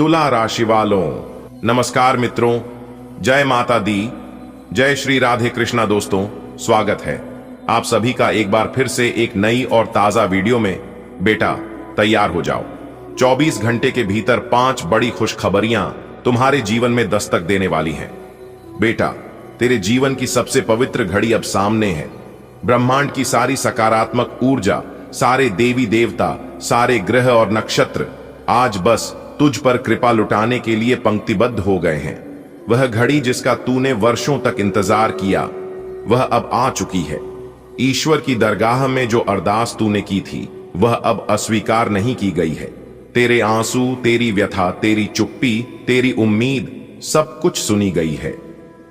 तुला राशि वालों, नमस्कार मित्रों, जय माता दी, जय श्री राधे कृष्णा। दोस्तों, स्वागत है आप सभी का एक बार फिर से एक नई और ताजा वीडियो में। बेटा, तैयार हो जाओ। 24 घंटे के भीतर 5 बड़ी खुशखबरियां तुम्हारे जीवन में दस्तक देने वाली हैं। बेटा, तेरे जीवन की सबसे पवित्र घड़ी अब सामने है। ब्रह्मांड की सारी सकारात्मक ऊर्जा, सारे देवी देवता, सारे ग्रह और नक्षत्र आज बस तुझ पर कृपा लुटाने के लिए पंक्तिबद्ध हो गए हैं। वह घड़ी जिसका तूने वर्षों तक इंतजार किया, वह अब आ चुकी है। ईश्वर की दरगाह में जो अरदास तूने की थी, वह अब अस्वीकार नहीं की गई है। तेरे आंसू, तेरी व्यथा, तेरी चुप्पी, तेरी उम्मीद, सब कुछ सुनी गई है।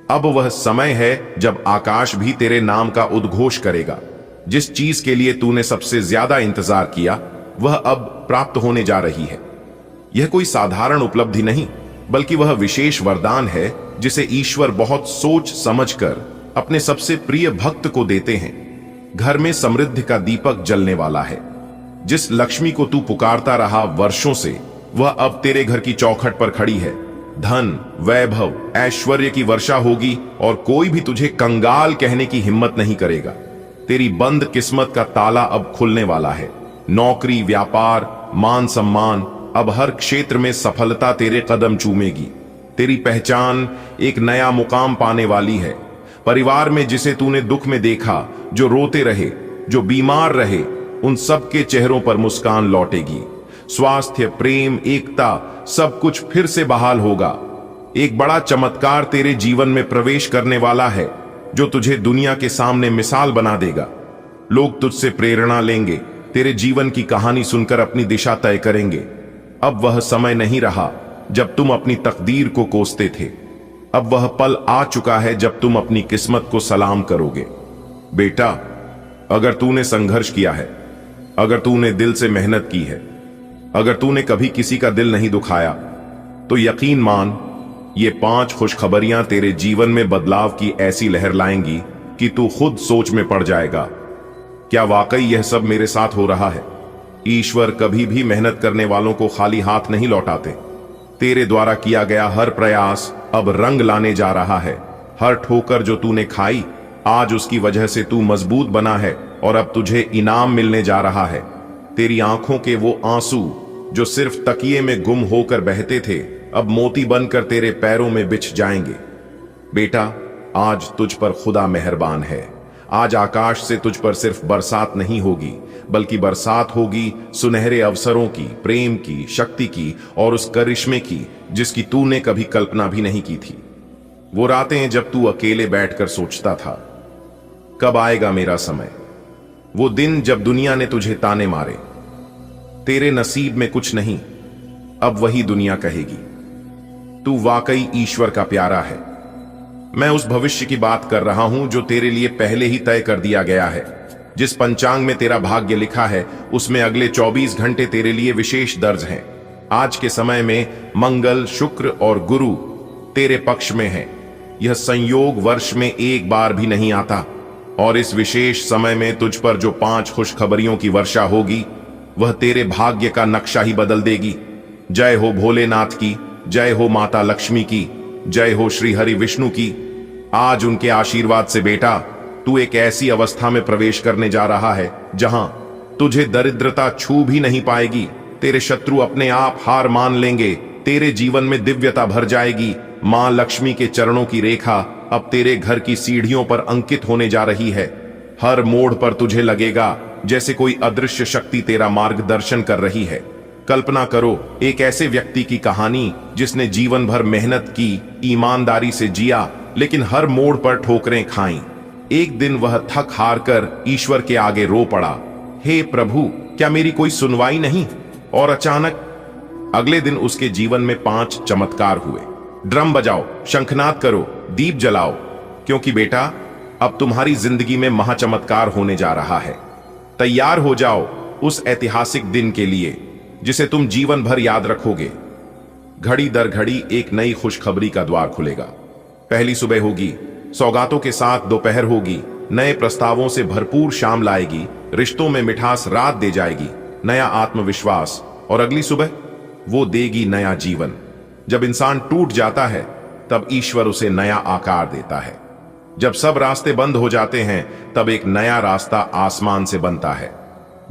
अब वह समय है जब आकाश भी तेरे नाम का उद्घोष करेगा। जिस चीज के लिए तूने सबसे ज्यादा इंतजार किया, वह अब प्राप्त होने जा रही है। यह कोई साधारण उपलब्धि नहीं, बल्कि वह विशेष वरदान है जिसे ईश्वर बहुत सोच समझकर अपने सबसे प्रिय भक्त को देते हैं। घर में समृद्धि का दीपक जलने वाला है। जिस लक्ष्मी को तू पुकारता रहा वर्षों से, वह अब तेरे घर की चौखट पर खड़ी है। धन, वैभव, ऐश्वर्य की वर्षा होगी और कोई भी तुझे कंगाल कहने की हिम्मत नहीं करेगा। तेरी बंद किस्मत का ताला अब खुलने वाला है। नौकरी, व्यापार, मान सम्मान, अब हर क्षेत्र में सफलता तेरे कदम चूमेगी। तेरी पहचान एक नया मुकाम पाने वाली है। परिवार में जिसे तूने दुख में देखा, जो रोते रहे, जो बीमार रहे, उन सब के चेहरों पर मुस्कान लौटेगी। स्वास्थ्य, प्रेम, एकता, सब कुछ फिर से बहाल होगा। एक बड़ा चमत्कार तेरे जीवन में प्रवेश करने वाला है, जो तुझे दुनिया के सामने मिसाल बना देगा। लोग तुझसे प्रेरणा लेंगे, तेरे जीवन की कहानी सुनकर अपनी दिशा तय करेंगे। अब वह समय नहीं रहा जब तुम अपनी तकदीर को कोसते थे। अब वह पल आ चुका है जब तुम अपनी किस्मत को सलाम करोगे। बेटा, अगर तूने संघर्ष किया है, अगर तूने दिल से मेहनत की है, अगर तूने कभी किसी का दिल नहीं दुखाया, तो यकीन मान, ये 5 खुशखबरियां तेरे जीवन में बदलाव की ऐसी लहर लाएंगी कि तू खुद सोच में पड़ जाएगा, क्या वाकई यह सब मेरे साथ हो रहा है? ईश्वर कभी भी मेहनत करने वालों को खाली हाथ नहीं लौटाते। तेरे द्वारा किया गया हर प्रयास अब रंग लाने जा रहा है। हर ठोकर जो तूने खाई, आज उसकी वजह से तू मजबूत बना है और अब तुझे इनाम मिलने जा रहा है। तेरी आंखों के वो आंसू जो सिर्फ तकिए में गुम होकर बहते थे, अब मोती बनकर तेरे पैरों में बिछ जाएंगे। बेटा, आज तुझ पर खुदा मेहरबान है। आज आकाश से तुझ पर सिर्फ बरसात नहीं होगी, बल्कि बरसात होगी सुनहरे अवसरों की, प्रेम की, शक्ति की और उस करिश्मे की जिसकी तूने कभी कल्पना भी नहीं की थी। वो रातें जब तू अकेले बैठकर सोचता था, कब आएगा मेरा समय? वो दिन जब दुनिया ने तुझे ताने मारे, तेरे नसीब में कुछ नहीं, अब वही दुनिया कहेगी, तू वाकई ईश्वर का प्यारा है। मैं उस भविष्य की बात कर रहा हूं जो तेरे लिए पहले ही तय कर दिया गया है। जिस पंचांग में तेरा भाग्य लिखा है, उसमें अगले 24 घंटे तेरे लिए विशेष दर्ज हैं। आज के समय में मंगल, शुक्र और गुरु तेरे पक्ष में हैं। यह संयोग वर्ष में एक बार भी नहीं आता और इस विशेष समय में तुझ पर जो 5 खुशखबरियों की वर्षा होगी, वह तेरे भाग्य का नक्शा ही बदल देगी। जय हो भोलेनाथ की, जय हो माता लक्ष्मी की, जय हो श्री हरि विष्णु की। आज उनके आशीर्वाद से बेटा, तू एक ऐसी अवस्था में प्रवेश करने जा रहा है जहां तुझे दरिद्रता छू भी नहीं पाएगी। तेरे शत्रु अपने आप हार मान लेंगे। तेरे जीवन में दिव्यता भर जाएगी। मां लक्ष्मी के चरणों की रेखा अब तेरे घर की सीढ़ियों पर अंकित होने जा रही है। हर मोड़ पर तुझे लगेगा जैसे कोई अदृश्य शक्ति तेरा मार्गदर्शन कर रही है। कल्पना करो एक ऐसे व्यक्ति की कहानी जिसने जीवन भर मेहनत की, ईमानदारी से जिया, लेकिन हर मोड़ पर ठोकरें खाईं। एक दिन वह थक हार कर ईश्वर के आगे रो पड़ा, हे प्रभु, क्या मेरी कोई सुनवाई नहीं? और अचानक अगले दिन उसके जीवन में 5 चमत्कार हुए। ड्रम बजाओ, शंखनाद करो, दीप जलाओ, क्योंकि बेटा, अब तुम्हारी जिंदगी में महाचमत्कार होने जा रहा है। तैयार हो जाओ उस ऐतिहासिक दिन के लिए जिसे तुम जीवन भर याद रखोगे। घड़ी दर घड़ी एक नई खुशखबरी का द्वार खुलेगा। पहली सुबह होगी, सौगातों के साथ दोपहर होगी, नए प्रस्तावों से भरपूर शाम लाएगी, रिश्तों में मिठास रात दे जाएगी, नया आत्मविश्वास, और अगली सुबह वो देगी नया जीवन। जब इंसान टूट जाता है तब ईश्वर उसे नया आकार देता है। जब सब रास्ते बंद हो जाते हैं तब एक नया रास्ता आसमान से बनता है।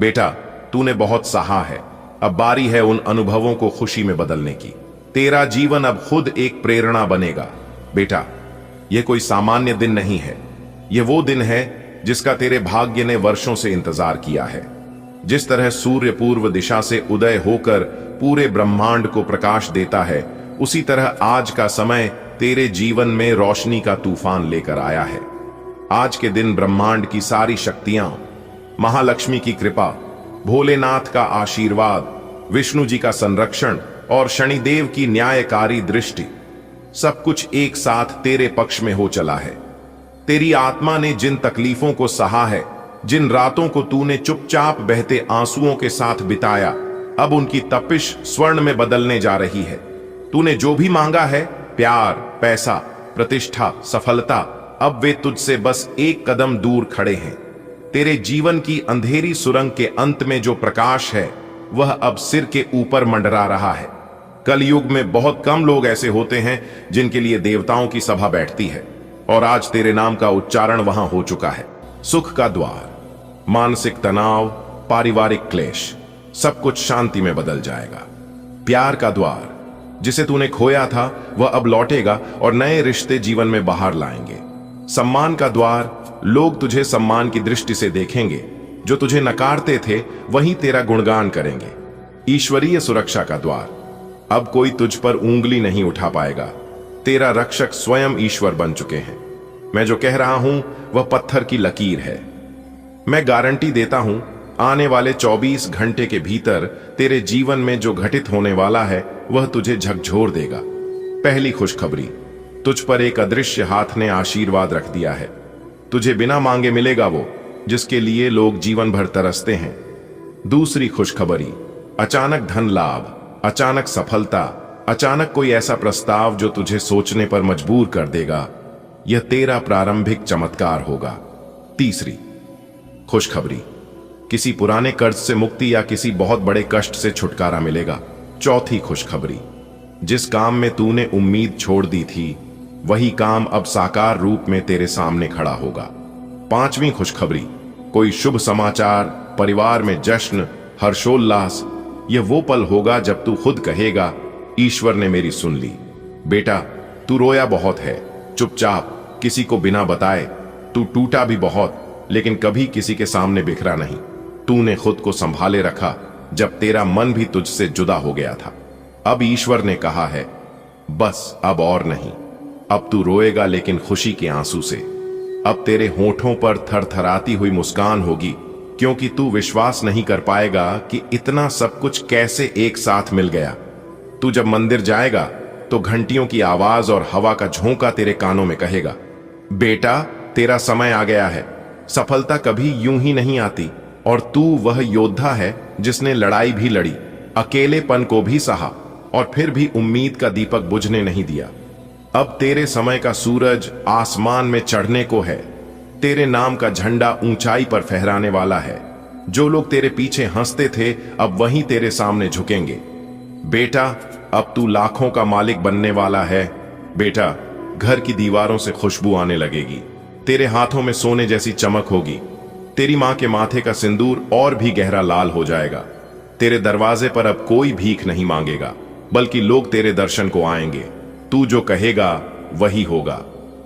बेटा, तूने बहुत सहा है, अब बारी है उन अनुभवों को खुशी में बदलने की। तेरा जीवन अब खुद एक प्रेरणा बनेगा। बेटा, यह कोई सामान्य दिन नहीं है, यह वो दिन है जिसका तेरे भाग्य ने वर्षों से इंतजार किया है। जिस तरह सूर्य पूर्व दिशा से उदय होकर पूरे ब्रह्मांड को प्रकाश देता है, उसी तरह आज का समय तेरे जीवन में रोशनी का तूफान लेकर आया है। आज के दिन ब्रह्मांड की सारी शक्तियां, महालक्ष्मी की कृपा, भोलेनाथ का आशीर्वाद, विष्णु जी का संरक्षण और शनिदेव की न्यायकारी दृष्टि, सब कुछ एक साथ तेरे पक्ष में हो चला है। तेरी आत्मा ने जिन तकलीफों को सहा है, जिन रातों को तूने चुपचाप बहते आंसुओं के साथ बिताया, अब उनकी तपिश स्वर्ण में बदलने जा रही है। तूने जो भी मांगा है, प्यार, पैसा, प्रतिष्ठा, सफलता, अब वे तुझसे बस एक कदम दूर खड़े हैं। तेरे जीवन की अंधेरी सुरंग के अंत में जो प्रकाश है, वह अब सिर के ऊपर मंडरा रहा है। कलयुग में बहुत कम लोग ऐसे होते हैं जिनके लिए देवताओं की सभा बैठती है, और आज तेरे नाम का उच्चारण वहां हो चुका है। सुख का द्वार, मानसिक तनाव, पारिवारिक क्लेश, सब कुछ शांति में बदल जाएगा। प्यार का द्वार, जिसे तूने खोया था वह अब लौटेगा और नए रिश्ते जीवन में बाहर लाएंगे। सम्मान का द्वार, लोग तुझे सम्मान की दृष्टि से देखेंगे, जो तुझे नकारते थे वही तेरा गुणगान करेंगे। ईश्वरीय सुरक्षा का द्वार, अब कोई तुझ पर उंगली नहीं उठा पाएगा। तेरा रक्षक स्वयं ईश्वर बन चुके हैं। मैं जो कह रहा हूं वह पत्थर की लकीर है। मैं गारंटी देता हूं, आने वाले 24 घंटे के भीतर तेरे जीवन में जो घटित होने वाला है वह तुझे झकझोर देगा। पहली खुशखबरी, तुझ पर एक अदृश्य हाथ ने आशीर्वाद रख दिया है। तुझे बिना मांगे मिलेगा वो जिसके लिए लोग जीवन भर तरसते हैं। दूसरी खुशखबरी, अचानक धन लाभ, अचानक सफलता, अचानक कोई ऐसा प्रस्ताव जो तुझे सोचने पर मजबूर कर देगा। यह तेरा प्रारंभिक चमत्कार होगा। तीसरी खुशखबरी, किसी पुराने कर्ज से मुक्ति या किसी बहुत बड़े कष्ट से छुटकारा मिलेगा। चौथी खुशखबरी, जिस काम में तूने उम्मीद छोड़ दी थी वही काम अब साकार रूप में तेरे सामने खड़ा होगा। पांचवी खुशखबरी, कोई शुभ समाचार, परिवार में जश्न, हर्षोल्लास। यह वो पल होगा जब तू खुद कहेगा, ईश्वर ने मेरी सुन ली। बेटा, तू रोया बहुत है, चुपचाप, किसी को बिना बताए। तू टूटा भी बहुत, लेकिन कभी किसी के सामने बिखरा नहीं। तूने खुद को संभाले रखा जब तेरा मन भी तुझसे जुदा हो गया था। अब ईश्वर ने कहा है, बस अब और नहीं। अब तू रोएगा लेकिन खुशी के आंसू से। अब तेरे होठों पर थरथराती हुई मुस्कान होगी, क्योंकि तू विश्वास नहीं कर पाएगा कि इतना सब कुछ कैसे एक साथ मिल गया। तू जब मंदिर जाएगा तो घंटियों की आवाज और हवा का झोंका तेरे कानों में कहेगा, बेटा, तेरा समय आ गया है। सफलता कभी यूं ही नहीं आती, और तू वह योद्धा है जिसने लड़ाई भी लड़ी, अकेलेपन को भी सहा, और फिर भी उम्मीद का दीपक बुझने नहीं दिया। अब तेरे समय का सूरज आसमान में चढ़ने को है। तेरे नाम का झंडा ऊंचाई पर फहराने वाला है। जो लोग तेरे पीछे हंसते थे अब वहीं तेरे सामने झुकेंगे। बेटा, अब तू लाखों का मालिक बनने वाला है। बेटा, घर की दीवारों से खुशबू आने लगेगी। तेरे हाथों में सोने जैसी चमक होगी। तेरी मां के माथे का सिंदूर और भी गहरा लाल हो जाएगा। तेरे दरवाजे पर अब कोई भीख नहीं मांगेगा, बल्कि लोग तेरे दर्शन को आएंगे। तू जो कहेगा वही होगा।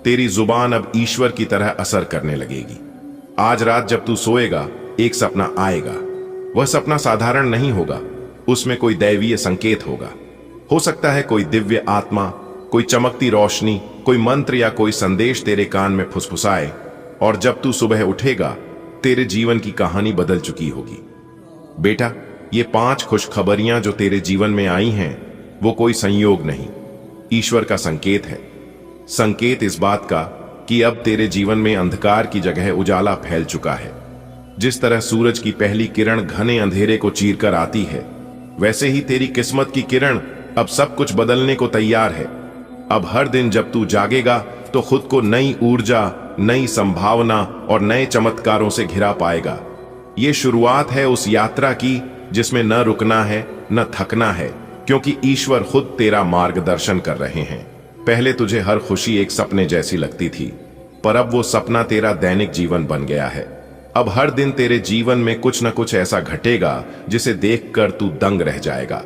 तेरी जुबान अब ईश्वर की तरह असर करने लगेगी। आज रात जब तू सोएगा, एक सपना आएगा। वह सपना साधारण नहीं होगा, उसमें कोई दैवीय संकेत होगा। हो सकता है कोई दिव्य आत्मा, कोई चमकती रोशनी, कोई मंत्र या कोई संदेश तेरे कान में फुसफुसाए, और जब तू सुबह उठेगा तेरे जीवन की कहानी बदल चुकी होगी। बेटा, ये 5 खुशखबरियां जो तेरे जीवन में आई हैं, वो कोई संयोग नहीं, ईश्वर का संकेत है। संकेत इस बात का कि अब तेरे जीवन में अंधकार की जगह उजाला फैल चुका है। जिस तरह सूरज की पहली किरण घने अंधेरे को चीरकर आती है, वैसे ही तेरी किस्मत की किरण अब सब कुछ बदलने को तैयार है। अब हर दिन जब तू जागेगा तो खुद को नई ऊर्जा, नई संभावना और नए चमत्कारों से घिरा पाएगा। ये शुरुआत है उस यात्रा की जिसमें न रुकना है, न थकना है, क्योंकि ईश्वर खुद तेरा मार्गदर्शन कर रहे हैं। पहले तुझे हर खुशी एक सपने जैसी लगती थी, पर अब वो सपना तेरा दैनिक जीवन बन गया है। अब हर दिन तेरे जीवन में कुछ न कुछ ऐसा घटेगा जिसे देखकर तू दंग रह जाएगा।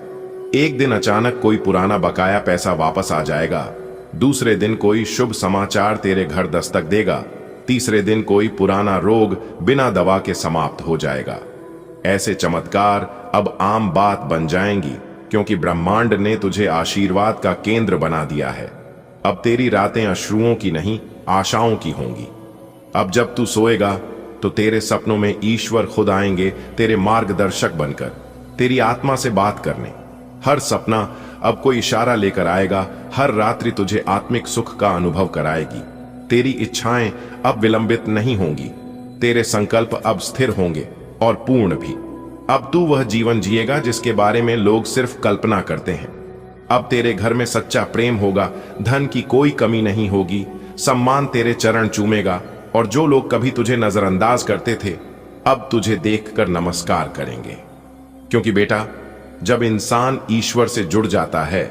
एक दिन अचानक कोई पुराना बकाया पैसा वापस आ जाएगा, दूसरे दिन कोई शुभ समाचार तेरे घर दस्तक देगा, तीसरे दिन कोई पुराना रोग बिना दवा के समाप्त हो जाएगा। ऐसे चमत्कार अब आम बात बन जाएंगी, क्योंकि ब्रह्मांड ने तुझे आशीर्वाद का केंद्र बना दिया है। अब तेरी रातें अश्रुओं की नहीं, आशाओं की होंगी। अब जब तू सोएगा तो तेरे सपनों में ईश्वर खुद आएंगे तेरे मार्गदर्शक बनकर, तेरी आत्मा से बात करने। हर सपना अब कोई इशारा लेकर आएगा, हर रात्रि तुझे आत्मिक सुख का अनुभव कराएगी। तेरी इच्छाएं अब विलंबित नहीं होंगी, तेरे संकल्प अब स्थिर होंगे और पूर्ण भी। अब तू वह जीवन जिएगा जिसके बारे में लोग सिर्फ कल्पना करते हैं। अब तेरे घर में सच्चा प्रेम होगा, धन की कोई कमी नहीं होगी, सम्मान तेरे चरण चूमेगा, और जो लोग कभी तुझे नजरअंदाज करते थे अब तुझे देखकर नमस्कार करेंगे। क्योंकि बेटा, जब इंसान ईश्वर से जुड़ जाता है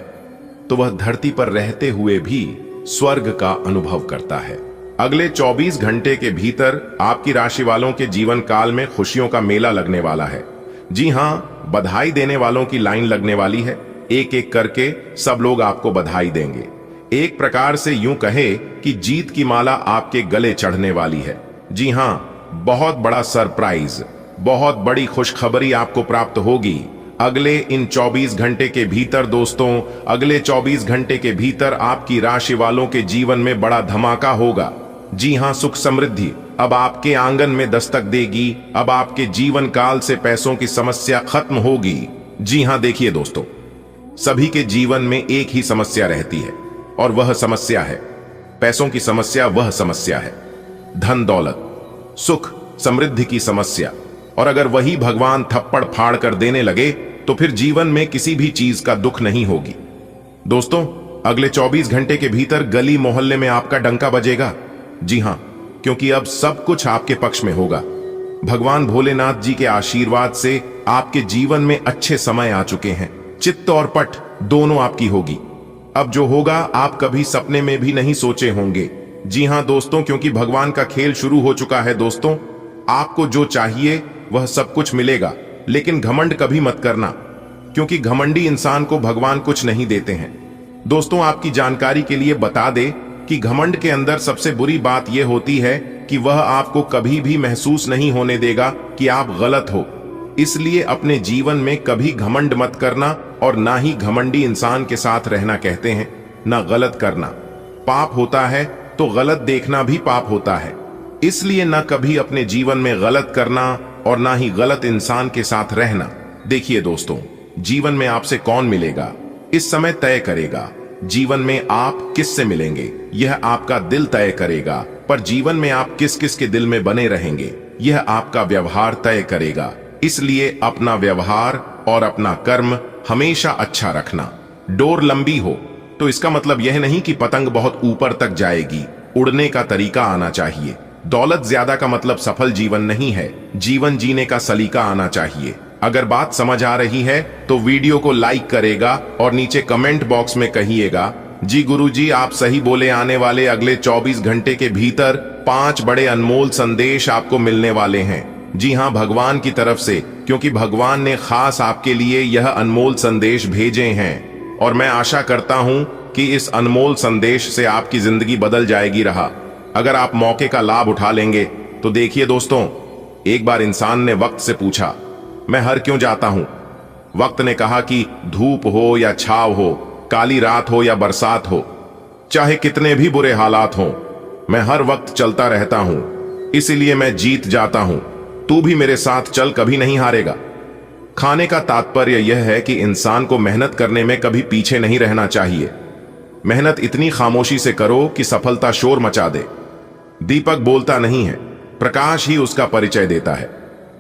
तो वह धरती पर रहते हुए भी स्वर्ग का अनुभव करता है। अगले 24 घंटे के भीतर आपकी राशि वालों के जीवन काल में खुशियों का मेला लगने वाला है। जी हां, बधाई देने वालों की लाइन लगने वाली है। एक एक करके सब लोग आपको बधाई देंगे। एक प्रकार से यूं कहे कि जीत की माला आपके गले चढ़ने वाली है। जी हां, बहुत बड़ा सरप्राइज, बहुत बड़ी खुशखबरी आपको प्राप्त होगी अगले इन 24 घंटे के भीतर। दोस्तों, अगले 24 घंटे के भीतर आपकी राशि वालों के जीवन में बड़ा धमाका होगा। जी हां, सुख समृद्धि अब आपके आंगन में दस्तक देगी। अब आपके जीवन काल से पैसों की समस्या खत्म होगी। जी हां, देखिए दोस्तों, सभी के जीवन में एक ही समस्या रहती है, और वह समस्या है पैसों की समस्या। वह समस्या है धन दौलत, सुख समृद्धि की समस्या। और अगर वही भगवान थप्पड़ फाड़ कर देने लगे तो फिर जीवन में किसी भी चीज का दुख नहीं होगी। दोस्तों, अगले 24 घंटे के भीतर गली मोहल्ले में आपका डंका बजेगा। जी हां, क्योंकि अब सब कुछ आपके पक्ष में होगा। भगवान भोलेनाथ जी के आशीर्वाद से आपके जीवन में अच्छे समय आ चुके हैं। चित्त और पट दोनों आपकी होगी। अब जो होगा आप कभी सपने में भी नहीं सोचे होंगे। जी हां दोस्तों, क्योंकि भगवान का खेल शुरू हो चुका है। दोस्तों, आपको जो चाहिए वह सब कुछ मिलेगा, लेकिन घमंड कभी मत करना, क्योंकि घमंडी इंसान को भगवान कुछ नहीं देते हैं। दोस्तों, आपकी जानकारी के लिए बता दे कि घमंड के अंदर सबसे बुरी बात यह होती है कि वह आपको कभी भी महसूस नहीं होने देगा कि आप गलत हो। इसलिए अपने जीवन में कभी घमंड मत करना, और ना ही घमंडी इंसान के साथ रहना कहते हैं। ना गलत करना पाप होता है, तो गलत देखना भी पाप होता है। इसलिए ना कभी अपने जीवन में गलत करना, और ना ही गलत इंसान के साथ रहना। देखिए दोस्तों, जीवन में आपसे कौन मिलेगा इस समय तय करेगा। जीवन में आप किससे मिलेंगे यह आपका दिल तय करेगा, पर जीवन में आप किस किस के दिल में बने रहेंगे यह आपका व्यवहार तय करेगा। इसलिए अपना व्यवहार और अपना कर्म हमेशा अच्छा रखना। डोर लंबी हो तो इसका मतलब यह नहीं कि पतंग बहुत ऊपर तक जाएगी, उड़ने का तरीका आना चाहिए। दौलत ज्यादा का मतलब सफल जीवन नहीं है, जीवन जीने का सलीका आना चाहिए। अगर बात समझ आ रही है तो वीडियो को लाइक करेगा और नीचे कमेंट बॉक्स में कहिएगा, जी गुरुजी आप सही बोले। आने वाले अगले 24 घंटे के भीतर 5 बड़े अनमोल संदेश आपको मिलने वाले हैं। जी हां, भगवान की तरफ से, क्योंकि भगवान ने खास आपके लिए यह अनमोल संदेश भेजे हैं। और मैं आशा करता हूं कि इस अनमोल संदेश से आपकी जिंदगी बदल जाएगी रहा, अगर आप मौके का लाभ उठा लेंगे तो। देखिए दोस्तों, एक बार इंसान ने वक्त से पूछा, मैं हर क्यों जाता हूं? वक्त ने कहा कि धूप हो या छाव हो, काली रात हो या बरसात हो, चाहे कितने भी बुरे हालात हों, मैं हर वक्त चलता रहता हूं, इसीलिए मैं जीत जाता हूं। तू भी मेरे साथ चल, कभी नहीं हारेगा। खाने का तात्पर्य यह है कि इंसान को मेहनत करने में कभी पीछे नहीं रहना चाहिए। मेहनत इतनी खामोशी से करो कि सफलता शोर मचा दे। दीपक बोलता नहीं है, प्रकाश ही उसका परिचय देता है।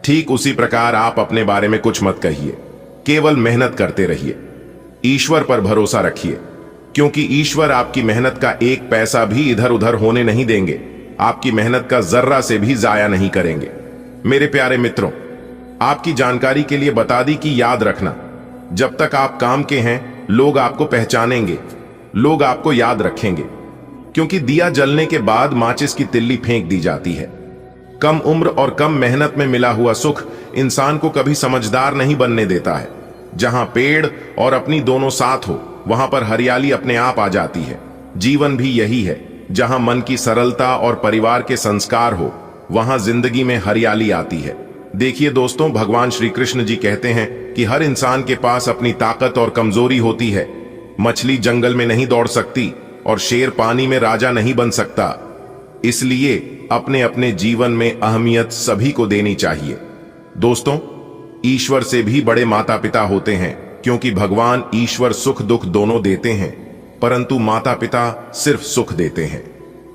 ठीक उसी प्रकार आप अपने बारे में कुछ मत कहिए, केवल मेहनत करते रहिए। ईश्वर पर भरोसा रखिए, क्योंकि ईश्वर आपकी मेहनत का एक पैसा भी इधर उधर होने नहीं देंगे, आपकी मेहनत का जर्रा से भी जाया नहीं करेंगे। मेरे प्यारे मित्रों, आपकी जानकारी के लिए बता दी कि याद रखना, जब तक आप काम के हैं, लोग आपको पहचानेंगे, लोग आपको याद रखेंगे, क्योंकि दिया जलने के बाद माचिस की तिल्ली फेंक दी जाती है। कम उम्र और कम मेहनत में मिला हुआ सुख इंसान को कभी समझदार नहीं बनने देता है। जहां पेड़ और अपनी दोनों साथ हो, वहां पर हरियाली अपने आप आ जाती है। जीवन भी यही है, जहां मन की सरलता और परिवार के संस्कार हो, वहां जिंदगी में हरियाली आती है। देखिए दोस्तों, भगवान श्री कृष्ण जी कहते हैं कि हर इंसान के पास अपनी ताकत और कमजोरी होती है। मछली जंगल में नहीं दौड़ सकती और शेर पानी में राजा नहीं बन सकता। इसलिए अपने अपने जीवन में अहमियत सभी को देनी चाहिए। दोस्तों, ईश्वर से भी बड़े माता पिता होते हैं, क्योंकि भगवान ईश्वर सुख दुख दोनों देते हैं, परंतु माता पिता सिर्फ सुख देते हैं।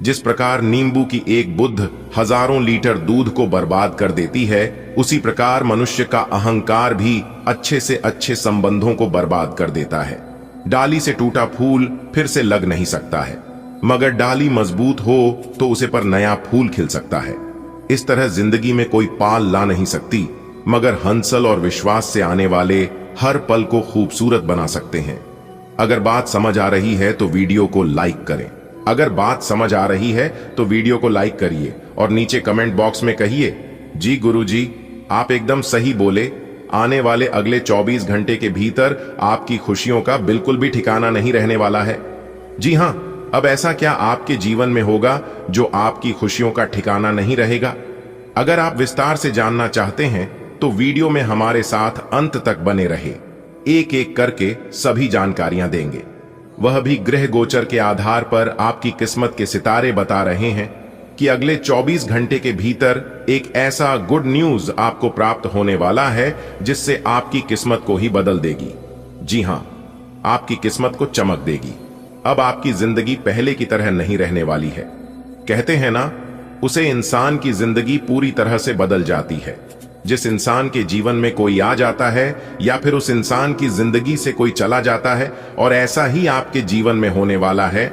जिस प्रकार नींबू की एक बूंद हजारों लीटर दूध को बर्बाद कर देती है, उसी प्रकार मनुष्य का अहंकार भी अच्छे से अच्छे संबंधों को बर्बाद कर देता है। डाली से टूटा फूल फिर से लग नहीं सकता है, मगर डाली मजबूत हो तो उसे पर नया फूल खिल सकता है। इस तरह जिंदगी में कोई पाल ला नहीं सकती, मगर हंसल और विश्वास से आने वाले हर पल को खूबसूरत बना सकते हैं। अगर बात समझ आ रही है तो वीडियो को लाइक करें। अगर बात समझ आ रही है तो वीडियो को लाइक करिए और नीचे कमेंट बॉक्स में कहिए, जी गुरुजी, आप एकदम सही बोले। आने वाले अगले 24 घंटे के भीतर आपकी खुशियों का बिल्कुल भी ठिकाना नहीं रहने वाला है। जी हां, अब ऐसा क्या आपके जीवन में होगा जो आपकी खुशियों का ठिकाना नहीं रहेगा? अगर आप विस्तार से जानना चाहते हैं तो वीडियो में हमारे साथ अंत तक बने रहे। एक एक करके सभी जानकारियां देंगे, वह भी ग्रह गोचर के आधार पर। आपकी किस्मत के सितारे बता रहे हैं कि अगले 24 घंटे के भीतर एक ऐसा गुड न्यूज आपको प्राप्त होने वाला है जिससे आपकी किस्मत को ही बदल देगी। जी हां, आपकी किस्मत को चमक देगी। अब आपकी जिंदगी पहले की तरह नहीं रहने वाली है। कहते हैं ना, उसे इंसान की जिंदगी पूरी तरह से बदल जाती है। जिस इंसान के जीवन में कोई आ जाता है या फिर उस इंसान की जिंदगी से कोई चला जाता है, और ऐसा ही आपके जीवन में होने वाला है।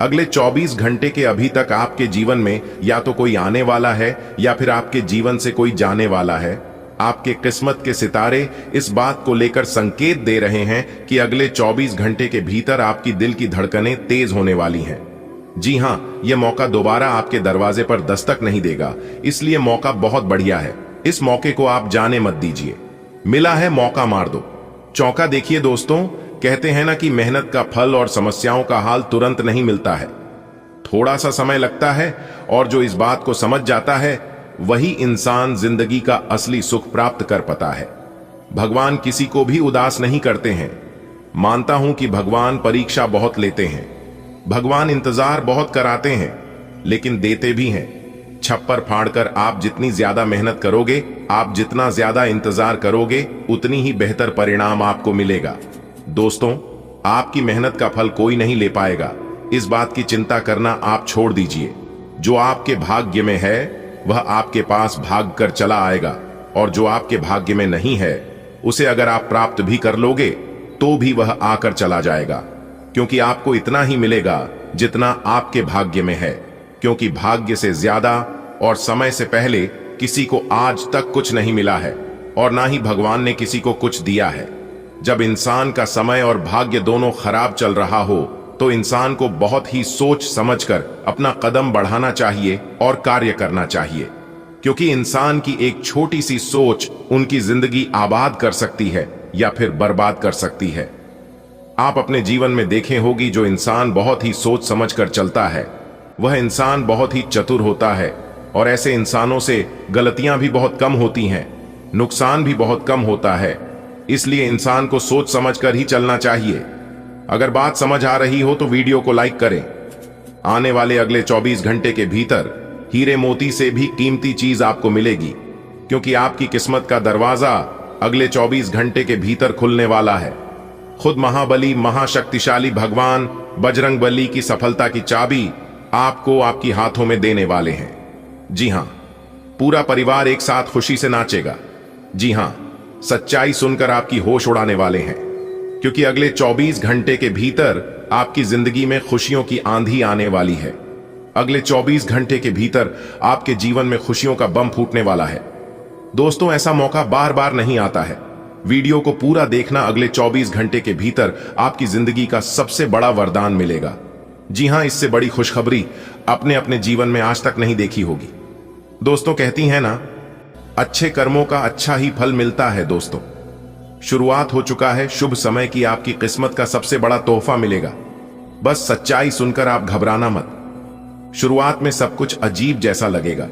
अगले 24 घंटे के अभी तक आपके जीवन में या तो कोई आने वाला है या फिर आपके जीवन से कोई जाने वाला है। आपके किस्मत के सितारे इस बात को लेकर संकेत दे रहे हैं कि अगले 24 घंटे के भीतर आपकी दिल की धड़कनें तेज होने वाली हैं। जी हां, यह मौका दोबारा आपके दरवाजे पर दस्तक नहीं देगा, इसलिए मौका बहुत बढ़िया है। इस मौके को आप जाने मत दीजिए। मिला है, मौका मार दो। चौका देखिए दोस्तों, कहते हैं ना कि मेहनत का फल और समस्याओं का हाल तुरंत नहीं मिलता है, थोड़ा सा समय लगता है। और जो इस बात को समझ जाता है, वही इंसान जिंदगी का असली सुख प्राप्त कर पाता है। भगवान किसी को भी उदास नहीं करते हैं। मानता हूं कि भगवान परीक्षा बहुत लेते हैं, भगवान इंतजार बहुत कराते हैं, लेकिन देते भी हैं। छप्पर फाड़कर आप जितनी ज्यादा मेहनत करोगे, आप जितना ज्यादा इंतजार करोगे, उतनी ही बेहतर परिणाम आपको मिलेगा। दोस्तों, आपकी मेहनत का फल कोई नहीं ले पाएगा, इस बात की चिंता करना आप छोड़ दीजिए। जो आपके भाग्य में है वह आपके पास भाग कर चला आएगा, और जो आपके भाग्य में नहीं है उसे अगर आप प्राप्त भी कर लोगे तो भी वह आकर चला जाएगा, क्योंकि आपको इतना ही मिलेगा जितना आपके भाग्य में है। क्योंकि भाग्य से ज्यादा और समय से पहले किसी को आज तक कुछ नहीं मिला है, और ना ही भगवान ने किसी को कुछ दिया है। जब इंसान का समय और भाग्य दोनों खराब चल रहा हो तो इंसान को बहुत ही सोच समझकर अपना कदम बढ़ाना चाहिए और कार्य करना चाहिए, क्योंकि इंसान की एक छोटी सी सोच उनकी जिंदगी आबाद कर सकती है या फिर बर्बाद कर सकती है। आप अपने जीवन में देखे होगी, जो इंसान बहुत ही सोच समझकर चलता है वह इंसान बहुत ही चतुर होता है, और ऐसे इंसानों से गलतियां भी बहुत कम होती हैं, नुकसान भी बहुत कम होता है। इसलिए इंसान को सोच समझकर ही चलना चाहिए। अगर बात समझ आ रही हो तो वीडियो को लाइक करें। आने वाले अगले 24 घंटे के भीतर हीरे मोती से भी कीमती चीज आपको मिलेगी, क्योंकि आपकी किस्मत का दरवाजा अगले 24 घंटे के भीतर खुलने वाला है। खुद महाबली महाशक्तिशाली भगवान बजरंगबली की सफलता की चाबी आपको आपकी हाथों में देने वाले हैं। जी हां, पूरा परिवार एक साथ खुशी से नाचेगा। जी हां, सच्चाई सुनकर आपकी होश उड़ाने वाले हैं, क्योंकि अगले 24 घंटे के भीतर आपकी जिंदगी में खुशियों की आंधी आने वाली है। अगले 24 घंटे के भीतर आपके जीवन में खुशियों का बम फूटने वाला है। दोस्तों, ऐसा मौका बार बार नहीं आता है। वीडियो को पूरा देखना, अगले 24 घंटे के भीतर आपकी जिंदगी का सबसे बड़ा वरदान मिलेगा। जी हां, इससे बड़ी खुशखबरी अपने अपने जीवन में आज तक नहीं देखी होगी। दोस्तों, कहती हैं ना, अच्छे कर्मों का अच्छा ही फल मिलता है। दोस्तों, शुरुआत हो चुका है शुभ समय की, आपकी किस्मत का सबसे बड़ा तोहफा मिलेगा। बस सच्चाई सुनकर आप घबराना मत। शुरुआत में सब कुछ अजीब जैसा लगेगा,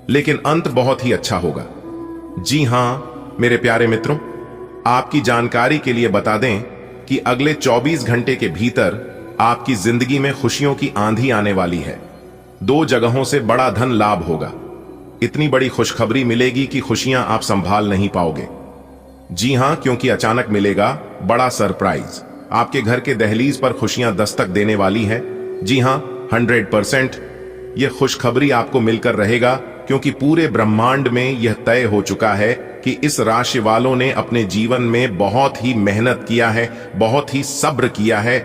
लेकिन अंत बहुत ही अच्छा होगा। जी हां मेरे प्यारे मित्रों, आपकी जानकारी के लिए बता दें कि अगले 24 घंटे के भीतर आपकी जिंदगी में खुशियों की आंधी आने वाली है। 2 जगहों से बड़ा धन लाभ होगा। इतनी बड़ी खुशखबरी मिलेगी कि खुशियां आप संभाल नहीं पाओगे। जी हां, क्योंकि अचानक मिलेगा बड़ा सरप्राइज। आपके घर के दहलीज पर खुशियां दस्तक देने वाली हैं। जी हां, 100% यह खुशखबरी आपको मिलकर रहेगा, क्योंकि पूरे ब्रह्मांड में यह तय हो चुका है कि इस राशि वालों ने अपने जीवन में बहुत ही मेहनत किया है, बहुत ही सब्र किया है,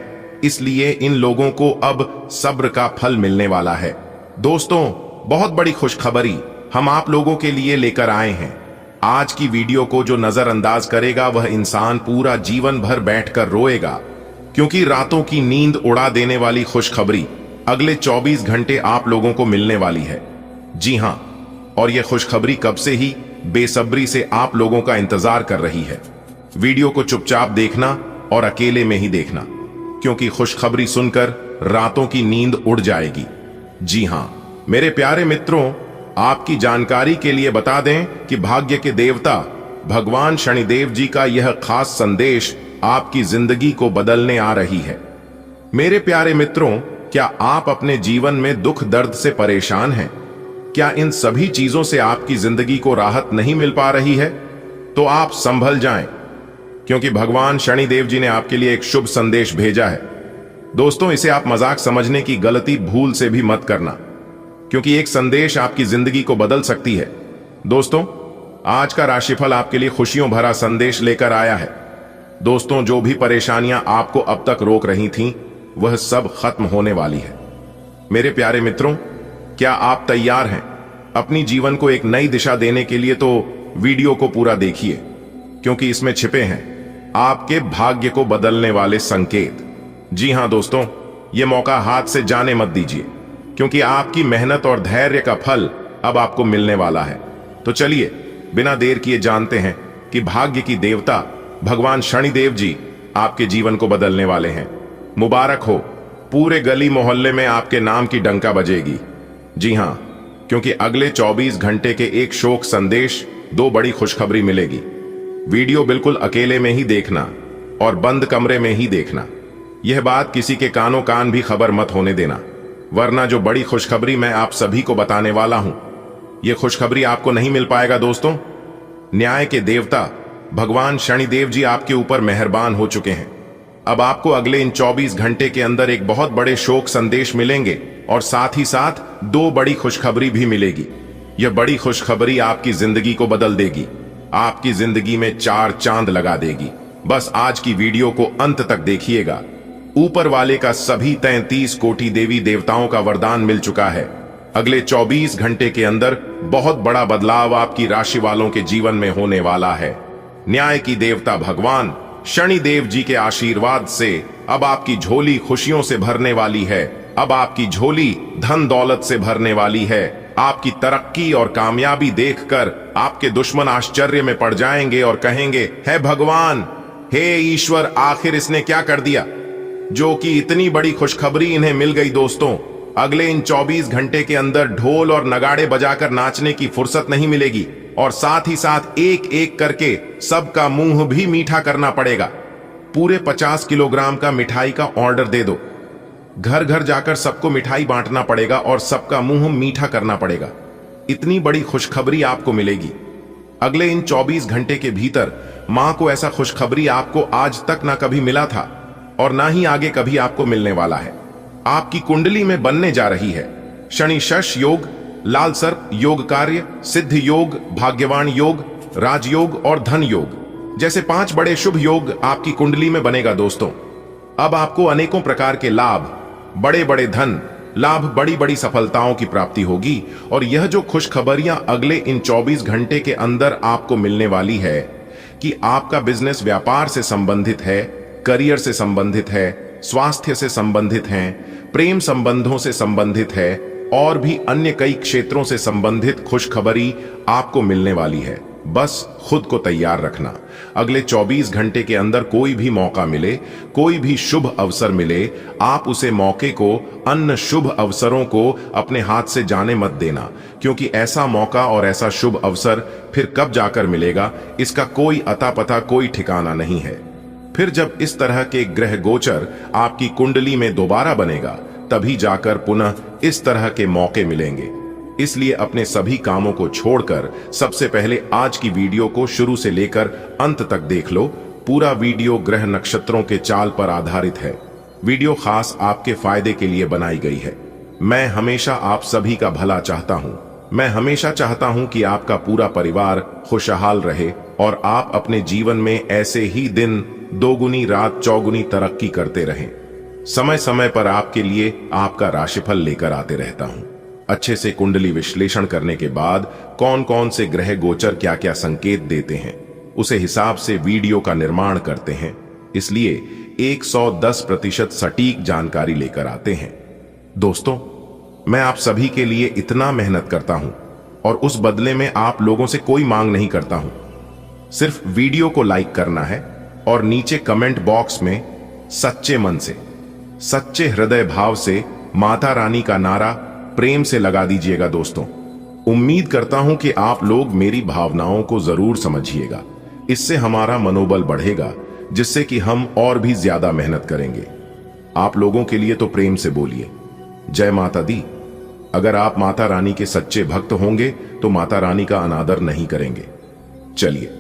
इसलिए इन लोगों को अब सब्र का फल मिलने वाला है। दोस्तों, बहुत बड़ी खुशखबरी हम आप लोगों के लिए लेकर आए हैं। आज की वीडियो को जो नजरअंदाज करेगा वह इंसान पूरा जीवन भर बैठकर रोएगा, क्योंकि रातों की नींद उड़ा देने वाली खुशखबरी अगले 24 घंटे आप लोगों को मिलने वाली है। जी हां, और यह खुशखबरी कब से ही बेसब्री से आप लोगों का इंतजार कर रही है। वीडियो को चुपचाप देखना और अकेले में ही देखना, क्योंकि खुशखबरी सुनकर रातों की नींद उड़ जाएगी। जी हां मेरे प्यारे मित्रों, आपकी जानकारी के लिए बता दें कि भाग्य के देवता भगवान शनिदेव जी का यह खास संदेश आपकी जिंदगी को बदलने आ रही है। मेरे प्यारे मित्रों, क्या आप अपने जीवन में दुख दर्द से परेशान हैं? क्या इन सभी चीजों से आपकी जिंदगी को राहत नहीं मिल पा रही है? तो आप संभल जाएं, क्योंकि भगवान शनिदेव जी ने आपके लिए एक शुभ संदेश भेजा है। दोस्तों, इसे आप मजाक समझने की गलती भूल से भी मत करना, क्योंकि एक संदेश आपकी जिंदगी को बदल सकती है। दोस्तों, आज का राशिफल आपके लिए खुशियों भरा संदेश लेकर आया है। दोस्तों, जो भी परेशानियां आपको अब तक रोक रही थीं, वह सब खत्म होने वाली है। मेरे प्यारे मित्रों, क्या आप तैयार हैं अपनी जीवन को एक नई दिशा देने के लिए? तो वीडियो को पूरा देखिए, क्योंकि इसमें छिपे हैं आपके भाग्य को बदलने वाले संकेत। जी हां दोस्तों, यह मौका हाथ से जाने मत दीजिए, क्योंकि आपकी मेहनत और धैर्य का फल अब आपको मिलने वाला है। तो चलिए बिना देर किए जानते हैं कि भाग्य की देवता भगवान शनिदेव जी आपके जीवन को बदलने वाले हैं। मुबारक हो, पूरे गली मोहल्ले में आपके नाम की डंका बजेगी। जी हां, क्योंकि अगले 24 घंटे के एक शोक संदेश 2 बड़ी खुशखबरी मिलेगी। वीडियो बिल्कुल अकेले में ही देखना और बंद कमरे में ही देखना। यह बात किसी के कानों कान भी खबर मत होने देना, वरना जो बड़ी खुशखबरी मैं आप सभी को बताने वाला हूं, यह खुशखबरी आपको नहीं मिल पाएगा। दोस्तों, न्याय के देवता भगवान शनिदेव जी आपके ऊपर मेहरबान हो चुके हैं। अब आपको अगले इन 24 घंटे के अंदर एक बहुत बड़े शोक संदेश मिलेंगे और साथ ही साथ 2 बड़ी खुशखबरी भी मिलेगी। यह बड़ी खुशखबरी आपकी जिंदगी को बदल देगी, आपकी जिंदगी में 4 चांद लगा देगी। बस आज की वीडियो को अंत तक देखिएगा। ऊपर वाले का सभी 33 कोटि देवी देवताओं का वरदान मिल चुका है। अगले 24 घंटे के अंदर बहुत बड़ा बदलाव आपकी राशि वालों के जीवन में होने वाला है। न्याय की देवता भगवान शनिदेव जी के आशीर्वाद से अब आपकी झोली खुशियों से भरने वाली है। अब आपकी झोली धन दौलत से भरने वाली है। आपकी तरक्की और कामयाबी देखकर आपके दुश्मन आश्चर्य में पड़ जाएंगे और कहेंगे, हे भगवान, हे ईश्वर, आखिर इसने क्या कर दिया जो कि इतनी बड़ी खुशखबरी इन्हें मिल गई। दोस्तों, अगले इन 24 घंटे के अंदर ढोल और नगाड़े बजाकर नाचने की फुर्सत नहीं मिलेगी, और साथ ही साथ एक एक करके सबका मुंह भी मीठा करना पड़ेगा। पूरे 50 किलोग्राम का मिठाई का ऑर्डर दे दो। घर घर जाकर सबको मिठाई बांटना पड़ेगा और सबका मुंह मीठा करना पड़ेगा। इतनी बड़ी खुशखबरी आपको मिलेगी। अगले इन 24 घंटे के भीतर मां को ऐसा खुशखबरी आपको आज तक ना कभी मिला था और ना ही आगे कभी आपको मिलने वाला है। आपकी कुंडली में बनने जा रही है शनि शश योग, लाल सर्प योग कार्य, सिद्ध योग, भाग्यवान योग, राजयोग और धन योग जैसे 5 बड़े शुभ योग आपकी कुंडली में बनेगा। दोस्तों, अब आपको अनेकों प्रकार के लाभ, बड़े बड़े धन लाभ, बड़ी बड़ी सफलताओं की प्राप्ति होगी। और यह जो खुशखबरियां अगले इन 24 घंटे के अंदर आपको मिलने वाली है, कि आपका बिजनेस व्यापार से संबंधित है, करियर से संबंधित है, स्वास्थ्य से संबंधित है, प्रेम संबंधों से संबंधित है और भी अन्य कई क्षेत्रों से संबंधित खुशखबरी आपको मिलने वाली है। बस खुद को तैयार रखना। अगले 24 घंटे के अंदर कोई भी मौका मिले, कोई भी शुभ अवसर मिले, आप उसे मौके को, अन्य शुभ अवसरों को अपने हाथ से जाने मत देना, क्योंकि ऐसा मौका और ऐसा शुभ अवसर फिर कब जाकर मिलेगा, इसका कोई अता पता, कोई ठिकाना नहीं है। फिर जब इस तरह के ग्रह गोचर आपकी कुंडली में दोबारा बनेगा, तभी जाकर पुनः इस तरह के मौके मिलेंगे। इसलिए अपने सभी कामों को छोड़कर सबसे पहले आज की वीडियो को शुरू से लेकर अंत तक देख लो। पूरा वीडियो ग्रह नक्षत्रों के चाल पर आधारित है। वीडियो खास आपके फायदे के लिए बनाई गई है। मैं हमेशा आप सभी का भला चाहता हूं। मैं हमेशा चाहता हूं कि आपका पूरा परिवार खुशहाल रहे और आप अपने जीवन में ऐसे ही दिन दोगुनी रात चौगुनी तरक्की करते रहें। समय समय पर आपके लिए आपका राशिफल लेकर आते रहता हूं। अच्छे से कुंडली विश्लेषण करने के बाद कौन कौन से ग्रह गोचर क्या क्या संकेत देते हैं, उसे हिसाब से वीडियो का निर्माण करते हैं। इसलिए 110% सटीक जानकारी लेकर आते हैं। दोस्तों, मैं आप सभी के लिए इतना मेहनत करता हूं और उस बदले में आप लोगों से कोई मांग नहीं करता हूं। सिर्फ वीडियो को लाइक करना है और नीचे कमेंट बॉक्स में सच्चे मन से, सच्चे हृदय भाव से माता रानी का नारा प्रेम से लगा दीजिएगा। दोस्तों, उम्मीद करता हूं कि आप लोग मेरी भावनाओं को जरूर समझिएगा। इससे हमारा मनोबल बढ़ेगा, जिससे कि हम और भी ज्यादा मेहनत करेंगे। आप लोगों के लिए तो प्रेम से बोलिए जय माता दी। अगर आप माता रानी के सच्चे भक्त होंगे तो माता रानी का अनादर नहीं करेंगे। चलिए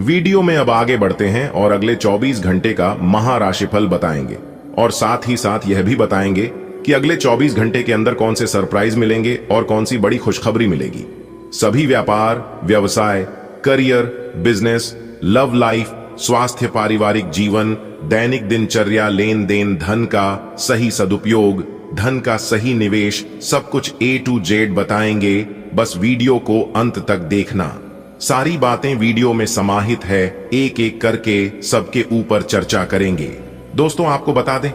वीडियो में अब आगे बढ़ते हैं और अगले 24 घंटे का महाराशिफल बताएंगे और साथ ही साथ यह भी बताएंगे कि अगले 24 घंटे के अंदर कौन से सरप्राइज मिलेंगे और कौन सी बड़ी खुशखबरी मिलेगी। सभी व्यापार, व्यवसाय, करियर, बिजनेस, लव लाइफ, स्वास्थ्य, पारिवारिक जीवन, दैनिक दिनचर्या, लेन देन, धन का सही सदुपयोग, धन का सही निवेश, सब कुछ A to Z बताएंगे। बस वीडियो को अंत तक देखना। सारी बातें वीडियो में समाहित है, एक एक करके सबके ऊपर चर्चा करेंगे। दोस्तों, आपको बता दें,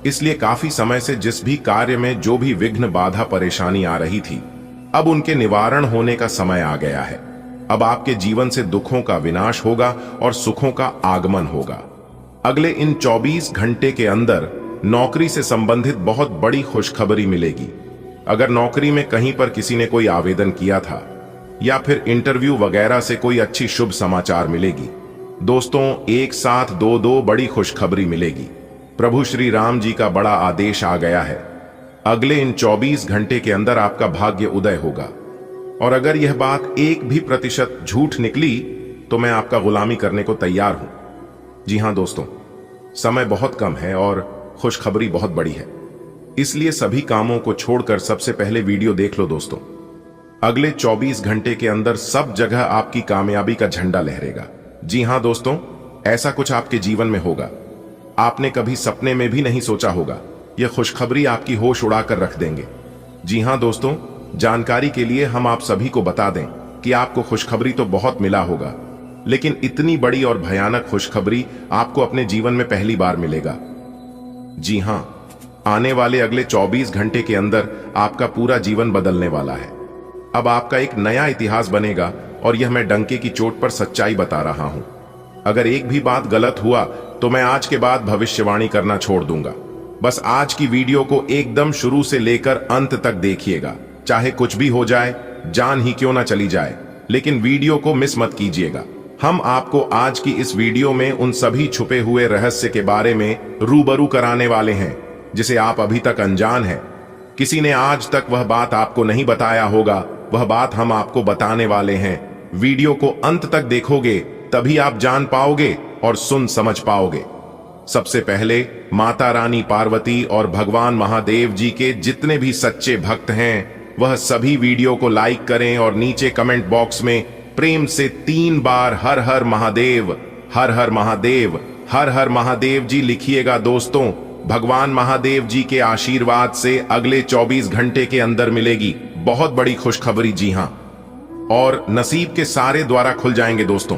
इसलिए काफी समय से जिस भी कार्य में जो भी विघ्न, बाधा, परेशानी आ रही थी, अब उनके निवारण होने का समय आ गया है। अब आपके जीवन से दुखों का विनाश होगा और सुखों का आगमन होगा। अगले इन 24 घंटे के अंदर नौकरी से संबंधित बहुत बड़ी खुशखबरी मिलेगी। अगर नौकरी में कहीं पर किसी ने कोई आवेदन किया था या फिर इंटरव्यू वगैरह से कोई अच्छी शुभ समाचार मिलेगी। दोस्तों, एक साथ दो बड़ी खुशखबरी मिलेगी। प्रभु श्री राम जी का बड़ा आदेश आ गया है। अगले इन 24 घंटे के अंदर आपका भाग्य उदय होगा और अगर यह बात 1% झूठ निकली तो मैं आपका गुलामी करने को तैयार हूं। जी हां दोस्तों, समय बहुत कम है और खुशखबरी बहुत बड़ी है। इसलिए सभी कामों को छोड़कर सबसे पहले वीडियो देख लो। दोस्तों, अगले 24 घंटे के अंदर सब जगह आपकी कामयाबी का झंडा लहरेगा। जी हां दोस्तों, ऐसा कुछ आपके जीवन में होगा आपने कभी सपने में भी नहीं सोचा होगा। यह खुशखबरी आपकी होश उड़ाकर रख देंगे। जी हां दोस्तों, जानकारी के लिए हम आप सभी को बता दें कि आपको खुशखबरी तो बहुत मिला होगा, लेकिन इतनी बड़ी और भयानक खुशखबरी आपको अपने जीवन में पहली बार मिलेगा। जी हां, आने वाले अगले 24 घंटे के अंदर आपका पूरा जीवन बदलने वाला है। अब आपका एक नया इतिहास बनेगा और यह मैं डंके की चोट पर सच्चाई बता रहा हूं। अगर एक भी बात गलत हुआ तो मैं आज के बाद भविष्यवाणी करना छोड़ दूंगा। बस आज की वीडियो को एकदम शुरू से लेकर अंत तक देखिएगा। चाहे कुछ भी हो जाए, जान ही क्यों ना चली जाए, लेकिन वीडियो को मिस मत कीजिएगा। हम आपको आज की इस वीडियो में उन सभी छुपे हुए रहस्य के बारे में रूबरू कराने वाले हैं जिसे आप अभी तक अनजान हैं। किसी ने आज तक वह बात आपको नहीं बताया होगा, वह बात हम आपको बताने वाले हैं। वीडियो को अंत तक देखोगे तभी आप जान पाओगे और सुन समझ पाओगे। सबसे पहले माता रानी पार्वती और भगवान महादेव जी के जितने भी सच्चे भक्त हैं वह सभी वीडियो को लाइक करें और नीचे कमेंट बॉक्स में प्रेम से 3 बार हर हर महादेव, हर हर महादेव, हर हर महादेव जी लिखिएगा। दोस्तों, भगवान महादेव जी के आशीर्वाद से अगले 24 घंटे के अंदर मिलेगी बहुत बड़ी खुशखबरी। जी हां, और नसीब के सारे द्वारा खुल जाएंगे। दोस्तों,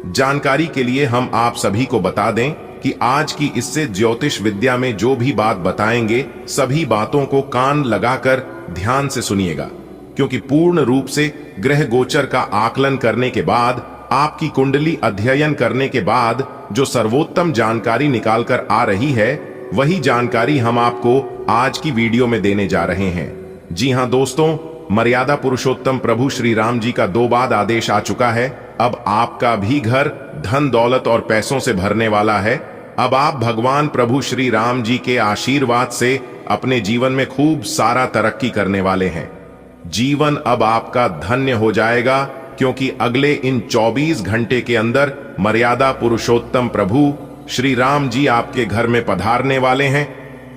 जानकारी के लिए हम आप सभी को बता दें कि आज की इससे ज्योतिष विद्या में जो भी बात बताएंगे सभी बातों को कान लगाकर ध्यान से सुनिएगा, क्योंकि पूर्ण रूप से ग्रह गोचर का आकलन करने के बाद, आपकी कुंडली अध्ययन करने के बाद जो सर्वोत्तम जानकारी निकालकर आ रही है, वही जानकारी हम आपको आज की वीडियो में देने जा रहे हैं। जी हां दोस्तों, मर्यादा पुरुषोत्तम प्रभु श्री राम जी का 2 बार आदेश आ चुका है। अब आपका भी घर धन दौलत और पैसों से भरने वाला है। अब आप भगवान प्रभु श्री राम जी के आशीर्वाद से अपने जीवन में खूब सारा तरक्की करने वाले हैं। जीवन अब आपका धन्य हो जाएगा, क्योंकि अगले इन 24 घंटे के अंदर मर्यादा पुरुषोत्तम प्रभु श्री राम जी आपके घर में पधारने वाले हैं,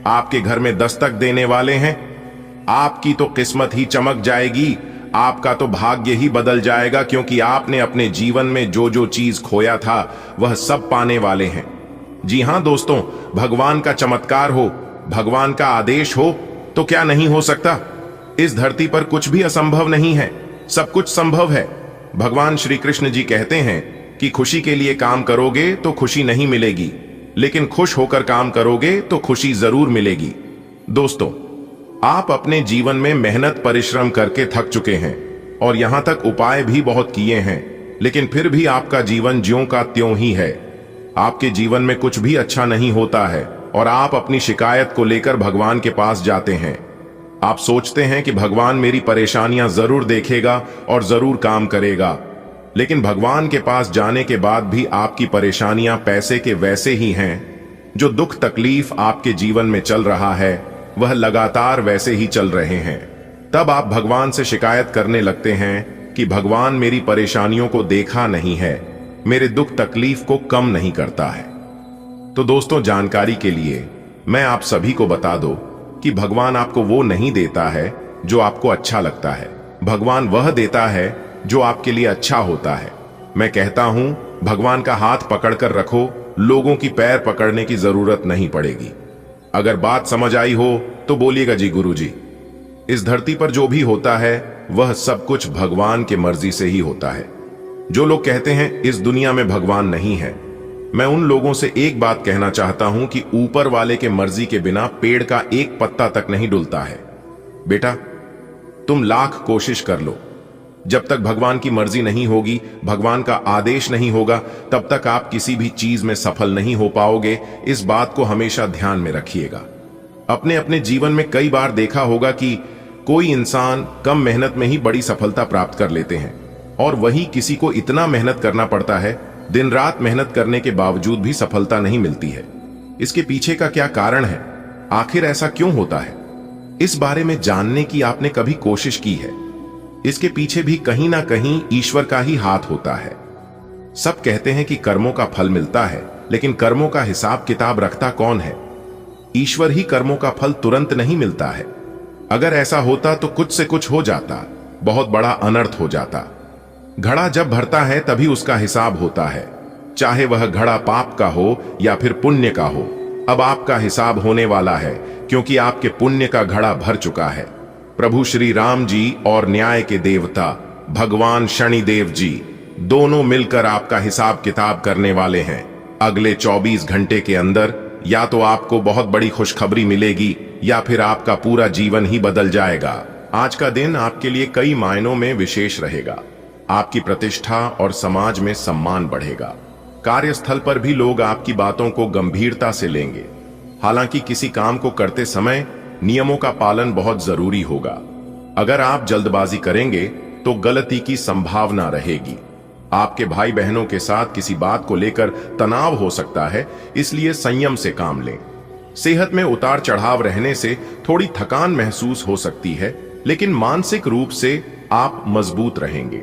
आपके घर में दस्तक देने वाले हैं। आपकी तो किस्मत ही चमक जाएगी, आपका तो भाग्य ही बदल जाएगा, क्योंकि आपने अपने जीवन में जो जो चीज खोया था वह सब पाने वाले हैं। जी हां दोस्तों, भगवान का चमत्कार हो, भगवान का आदेश हो तो क्या नहीं हो सकता। इस धरती पर कुछ भी असंभव नहीं है, सब कुछ संभव है। भगवान श्री कृष्ण जी कहते हैं कि खुशी के लिए काम करोगे तो खुशी नहीं मिलेगी, लेकिन खुश होकर काम करोगे तो खुशी जरूर मिलेगी। दोस्तों, आप अपने जीवन में मेहनत परिश्रम करके थक चुके हैं और यहां तक उपाय भी बहुत किए हैं, लेकिन फिर भी आपका जीवन ज्यों का त्यों ही है। आपके जीवन में कुछ भी अच्छा नहीं होता है और आप अपनी शिकायत को लेकर भगवान के पास जाते हैं। आप सोचते हैं कि भगवान मेरी परेशानियां जरूर देखेगा और जरूर काम करेगा, लेकिन भगवान के पास जाने के बाद भी आपकी परेशानियां पैसे के वैसे ही हैं। जो दुख तकलीफ आपके जीवन में चल रहा है वह लगातार वैसे ही चल रहे हैं। तब आप भगवान से शिकायत करने लगते हैं कि भगवान मेरी परेशानियों को देखा नहीं है, मेरे दुख तकलीफ को कम नहीं करता है। तो दोस्तों, जानकारी के लिए मैं आप सभी को बता दो कि भगवान आपको वो नहीं देता है जो आपको अच्छा लगता है, भगवान वह देता है जो आपके लिए अच्छा होता है। मैं कहता हूं, भगवान का हाथ पकड़कर रखो, लोगों की पैर पकड़ने की जरूरत नहीं पड़ेगी। अगर बात समझ आई हो तो बोलिएगा जी गुरुजी। इस धरती पर जो भी होता है वह सब कुछ भगवान की मर्जी से ही होता है। जो लोग कहते हैं इस दुनिया में भगवान नहीं है, मैं उन लोगों से एक बात कहना चाहता हूं कि ऊपर वाले के मर्जी के बिना पेड़ का एक पत्ता तक नहीं डुलता है। बेटा, तुम लाख कोशिश कर लो, जब तक भगवान की मर्जी नहीं होगी, भगवान का आदेश नहीं होगा, तब तक आप किसी भी चीज में सफल नहीं हो पाओगे। इस बात को हमेशा ध्यान में रखिएगा। अपने अपने जीवन में कई बार देखा होगा कि कोई इंसान कम मेहनत में ही बड़ी सफलता प्राप्त कर लेते हैं, और वही किसी को इतना मेहनत करना पड़ता है, दिन रात मेहनत करने के बावजूद भी सफलता नहीं मिलती है। इसके पीछे का क्या कारण है? आखिर ऐसा क्यों होता है? इस बारे में जानने की आपने कभी कोशिश की है? इसके पीछे भी कहीं ना कहीं ईश्वर का ही हाथ होता है। सब कहते हैं कि कर्मों का फल मिलता है, लेकिन कर्मों का हिसाब किताब रखता कौन है? ईश्वर ही कर्मों का फल तुरंत नहीं मिलता है। अगर ऐसा होता तो कुछ से कुछ हो जाता, बहुत बड़ा अनर्थ हो जाता। घड़ा जब भरता है तभी उसका हिसाब होता है, चाहे वह घड़ा पाप का हो या फिर पुण्य का हो। अब आपका हिसाब होने वाला है, क्योंकि आपके पुण्य का घड़ा भर चुका है। प्रभु श्री राम जी और न्याय के देवता भगवान शनिदेव जी दोनों मिलकर आपका हिसाब किताब करने वाले हैं। अगले 24 घंटे के अंदर या तो आपको बहुत बड़ी खुशखबरी मिलेगी या फिर आपका पूरा जीवन ही बदल जाएगा। आज का दिन आपके लिए कई मायनों में विशेष रहेगा। आपकी प्रतिष्ठा और समाज में सम्मान बढ़ेगा। कार्यस्थल पर भी लोग आपकी बातों को गंभीरता से लेंगे। हालांकि किसी काम को करते समय नियमों का पालन बहुत जरूरी होगा। अगर आप जल्दबाजी करेंगे तो गलती की संभावना रहेगी। आपके भाई बहनों के साथ किसी बात को लेकर तनाव हो सकता है, इसलिए संयम से काम लें। सेहत में उतार चढ़ाव रहने से थोड़ी थकान महसूस हो सकती है, लेकिन मानसिक रूप से आप मजबूत रहेंगे।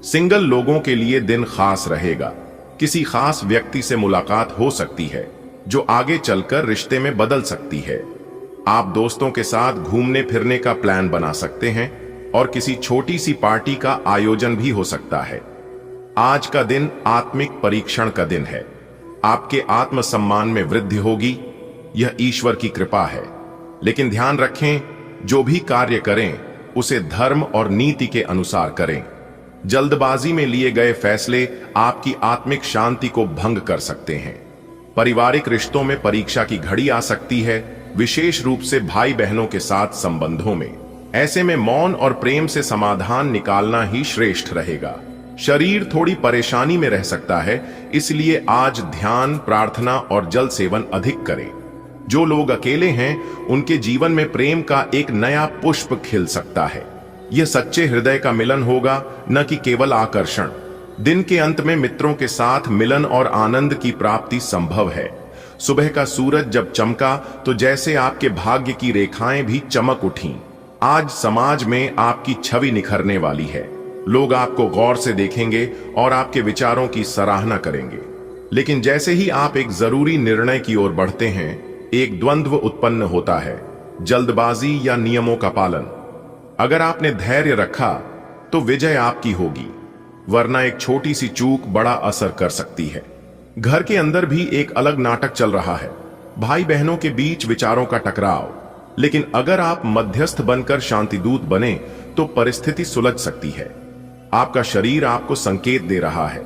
सिंगल लोगों के लिए दिन खास रहेगा। किसी खास व्यक्ति से मुलाकात हो सकती है जो आगे चलकर रिश्ते में बदल सकती है। आप दोस्तों के साथ घूमने फिरने का प्लान बना सकते हैं और किसी छोटी सी पार्टी का आयोजन भी हो सकता है। आज का दिन आत्मिक परीक्षण का दिन है। आपके आत्मसम्मान में वृद्धि होगी, यह ईश्वर की कृपा है। लेकिन ध्यान रखें, जो भी कार्य करें उसे धर्म और नीति के अनुसार करें। जल्दबाजी में लिए गए फैसले आपकी आत्मिक शांति को भंग कर सकते हैं। पारिवारिक रिश्तों में परीक्षा की घड़ी आ सकती है, विशेष रूप से भाई बहनों के साथ संबंधों में। ऐसे में मौन और प्रेम से समाधान निकालना ही श्रेष्ठ रहेगा। शरीर थोड़ी परेशानी में रह सकता है, इसलिए आज ध्यान, प्रार्थना और जल सेवन अधिक करें। जो लोग अकेले हैं, उनके जीवन में प्रेम का एक नया पुष्प खिल सकता है। यह सच्चे हृदय का मिलन होगा, न कि केवल आकर्षण। दिन के अंत में मित्रों के साथ मिलन और आनंद की प्राप्ति संभव है। सुबह का सूरज जब चमका तो जैसे आपके भाग्य की रेखाएं भी चमक उठीं। आज समाज में आपकी छवि निखरने वाली है। लोग आपको गौर से देखेंगे और आपके विचारों की सराहना करेंगे। लेकिन जैसे ही आप एक जरूरी निर्णय की ओर बढ़ते हैं, एक द्वंद्व उत्पन्न होता है, जल्दबाजी या नियमों का पालन। अगर आपने धैर्य रखा तो विजय आपकी होगी, वरना एक छोटी सी चूक बड़ा असर कर सकती है। घर के अंदर भी एक अलग नाटक चल रहा है, भाई बहनों के बीच विचारों का टकराव। लेकिन अगर आप मध्यस्थ बनकर शांतिदूत बने तो परिस्थिति सुलझ सकती है। आपका शरीर आपको संकेत दे रहा है,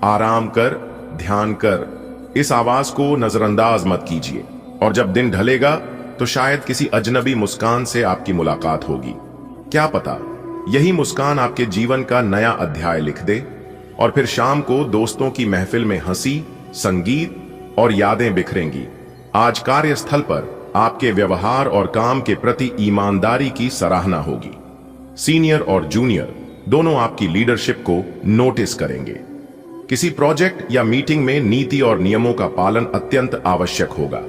आराम कर, ध्यान कर। इस आवाज को नजरअंदाज मत कीजिए। और जब दिन ढलेगा तो शायद किसी अजनबी मुस्कान से आपकी मुलाकात होगी। क्या पता यही मुस्कान आपके जीवन का नया अध्याय लिख दे। और फिर शाम को दोस्तों की महफिल में हंसी, संगीत और यादें बिखरेंगी। आज कार्यस्थल पर आपके व्यवहार और काम के प्रति ईमानदारी की सराहना होगी। सीनियर और जूनियर दोनों आपकी लीडरशिप को नोटिस करेंगे। किसी प्रोजेक्ट या मीटिंग में नीति और नियमों का पालन अत्यंत आवश्यक होगा।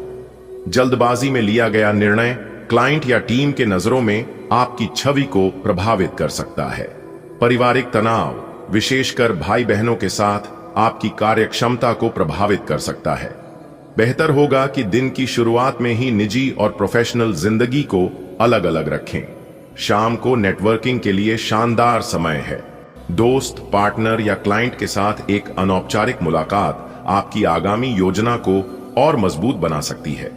जल्दबाजी में लिया गया निर्णय क्लाइंट या टीम के नजरों में आपकी छवि को प्रभावित कर सकता है। पारिवारिक तनाव, विशेषकर भाई बहनों के साथ, आपकी कार्यक्षमता को प्रभावित कर सकता है। बेहतर होगा कि दिन की शुरुआत में ही निजी और प्रोफेशनल जिंदगी को अलग अलग रखें। शाम को नेटवर्किंग के लिए शानदार समय है। दोस्त, पार्टनर या क्लाइंट के साथ एक अनौपचारिक मुलाकात आपकी आगामी योजना को और मजबूत बना सकती है।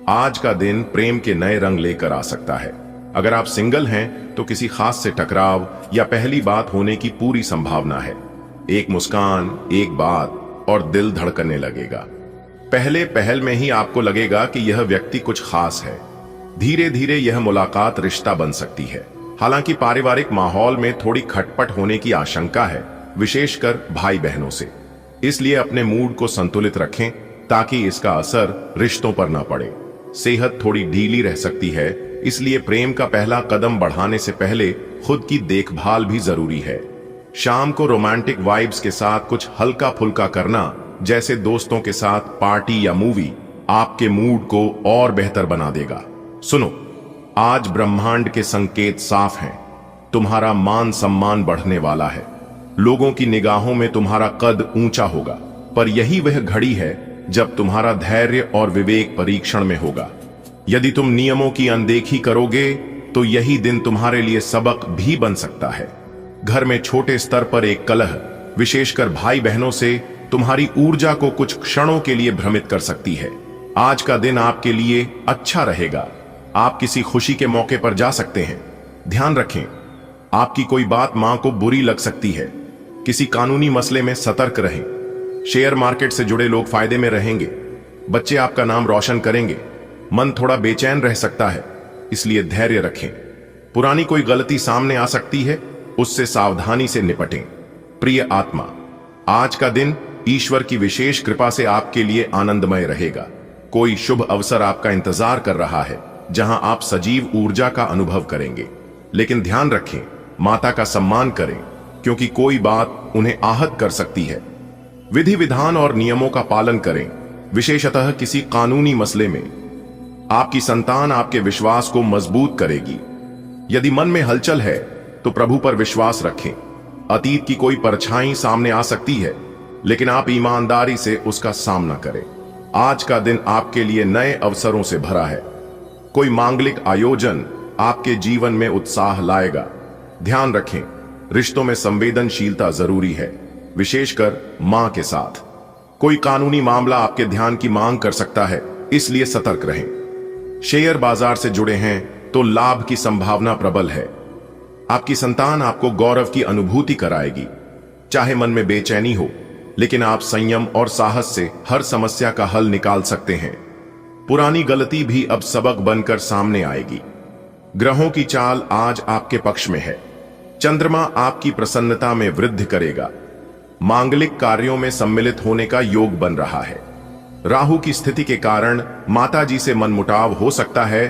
आज का दिन प्रेम के नए रंग लेकर आ सकता है। अगर आप सिंगल हैं तो किसी खास से टकराव या पहली बात होने की पूरी संभावना है। एक मुस्कान, एक बात और दिल धड़कने लगेगा। पहले पहल में ही आपको लगेगा कि यह व्यक्ति कुछ खास है। धीरे धीरे यह मुलाकात रिश्ता बन सकती है। हालांकि पारिवारिक माहौल में थोड़ी खटपट होने की आशंका है, विशेषकर भाई बहनों से। इसलिए अपने मूड को संतुलित रखें ताकि इसका असर रिश्तों पर न पड़े। सेहत थोड़ी ढीली रह सकती है, इसलिए प्रेम का पहला कदम बढ़ाने से पहले खुद की देखभाल भी जरूरी है। शाम को रोमांटिक वाइब्स के साथ कुछ हल्का फुल्का करना, जैसे दोस्तों के साथ पार्टी या मूवी, आपके मूड को और बेहतर बना देगा। सुनो, आज ब्रह्मांड के संकेत साफ हैं। तुम्हारा मान सम्मान बढ़ने वाला है। लोगों की निगाहों में तुम्हारा कद ऊंचा होगा। पर यही वह घड़ी है जब तुम्हारा धैर्य और विवेक परीक्षण में होगा। यदि तुम नियमों की अनदेखी करोगे तो यही दिन तुम्हारे लिए सबक भी बन सकता है। घर में छोटे स्तर पर एक कलह, विशेषकर भाई बहनों से, तुम्हारी ऊर्जा को कुछ क्षणों के लिए भ्रमित कर सकती है। आज का दिन आपके लिए अच्छा रहेगा। आप किसी खुशी के मौके पर जा सकते हैं। ध्यान रखें, आपकी कोई बात मां को बुरी लग सकती है। किसी कानूनी मसले में सतर्क रहें। शेयर मार्केट से जुड़े लोग फायदे में रहेंगे। बच्चे आपका नाम रोशन करेंगे। मन थोड़ा बेचैन रह सकता है, इसलिए धैर्य रखें। पुरानी कोई गलती सामने आ सकती है, उससे सावधानी से निपटें। प्रिय आत्मा, आज का दिन ईश्वर की विशेष कृपा से आपके लिए आनंदमय रहेगा। कोई शुभ अवसर आपका इंतजार कर रहा है, जहां आप सजीव ऊर्जा का अनुभव करेंगे। लेकिन ध्यान रखें, माता का सम्मान करें, क्योंकि कोई बात उन्हें आहत कर सकती है। विधि विधान और नियमों का पालन करें, विशेषतः किसी कानूनी मसले में। आपकी संतान आपके विश्वास को मजबूत करेगी। यदि मन में हलचल है तो प्रभु पर विश्वास रखें। अतीत की कोई परछाई सामने आ सकती है, लेकिन आप ईमानदारी से उसका सामना करें। आज का दिन आपके लिए नए अवसरों से भरा है। कोई मांगलिक आयोजन आपके जीवन में उत्साह लाएगा। ध्यान रखें, रिश्तों में संवेदनशीलता जरूरी है, विशेषकर मां के साथ। कोई कानूनी मामला आपके ध्यान की मांग कर सकता है, इसलिए सतर्क रहें। शेयर बाजार से जुड़े हैं तो लाभ की संभावना प्रबल है। आपकी संतान आपको गौरव की अनुभूति कराएगी। चाहे मन में बेचैनी हो, लेकिन आप संयम और साहस से हर समस्या का हल निकाल सकते हैं। पुरानी गलती भी अब सबक बनकर सामने आएगी। ग्रहों की चाल आज आपके पक्ष में है। चंद्रमा आपकी प्रसन्नता में वृद्धि करेगा। मांगलिक कार्यों में सम्मिलित होने का योग बन रहा है। राहु की स्थिति के कारण माताजी से मनमुटाव हो सकता है।